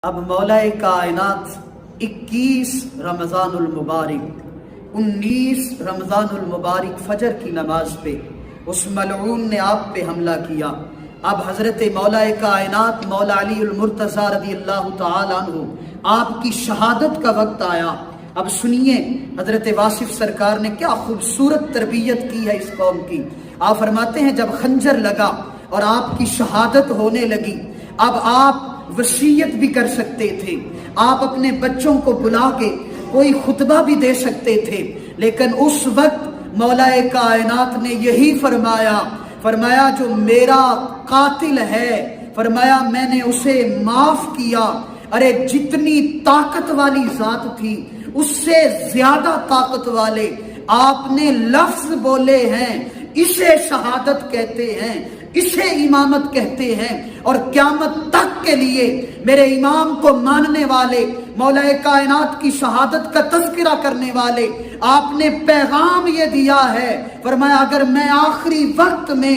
اب مولا کائنات 21 رمضان المبارک 19 رمضان المبارک فجر کی نماز پہ اس ملعون نے آپ پہ حملہ کیا۔ اب حضرت مولا کائنات مولا علی المرتضیٰ رضی اللہ تعالی عنہ آپ کی شہادت کا وقت آیا۔ اب سنیے حضرت واصف سرکار نے کیا خوبصورت تربیت کی ہے اس قوم کی۔ آپ فرماتے ہیں جب خنجر لگا اور آپ کی شہادت ہونے لگی، اب آپ وصیت بھی کر سکتے تھے، آپ اپنے بچوں کو بلا کے کوئی خطبہ بھی دے سکتے تھے، لیکن اس وقت مولا کائنات نے یہی فرمایا جو میرا قاتل ہے، فرمایا میں نے اسے معاف کیا۔ ارے جتنی طاقت والی ذات تھی اس سے زیادہ طاقت والے آپ نے لفظ بولے ہیں، اسے شہادت کہتے ہیں، اسے امامت کہتے ہیں، اور قیامت تک کے لیے میرے امام کو ماننے والے، مولا کائنات کی شہادت کا تذکرہ کرنے والے، آپ نے پیغام یہ دیا ہے، فرمایا اگر میں آخری وقت میں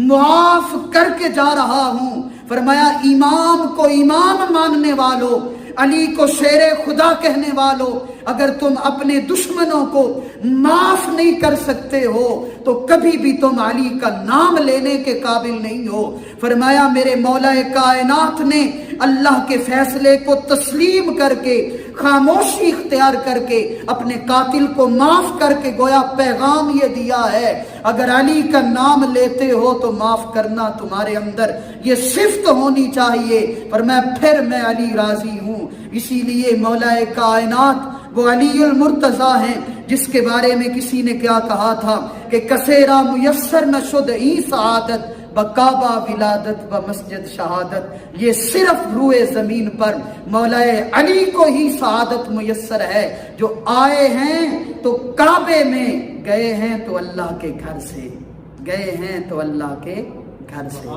معاف کر کے جا رہا ہوں، فرمایا امام کو امام ماننے والوں، علی کو شیر خدا کہنے والوں، اگر تم اپنے دشمنوں کو معاف نہیں کر سکتے ہو تو کبھی بھی تم علی کا نام لینے کے قابل نہیں ہو۔ فرمایا میرے مولا کائنات نے اللہ کے فیصلے کو تسلیم کر کے، خاموشی اختیار کر کے، اپنے قاتل کو معاف کر کے گویا پیغام یہ دیا ہے اگر علی کا نام لیتے ہو تو معاف کرنا تمہارے اندر یہ صفت ہونی چاہیے۔ پھر میں علی راضی ہوں۔ اسی لیے مولا کائنات وہ علی المرتضیٰ ہیں جس کے بارے میں کسی نے کیا کہا تھا کہ کسیرا میسر نہ شد ای سعادت بکعبہ ولادت و مسجد شہادت۔ یہ صرف روئے زمین پر مولا علی کو ہی سعادت میسر ہے، جو آئے ہیں تو کعبے میں، گئے ہیں تو اللہ کے گھر سے، گئے ہیں تو اللہ کے گھر سے۔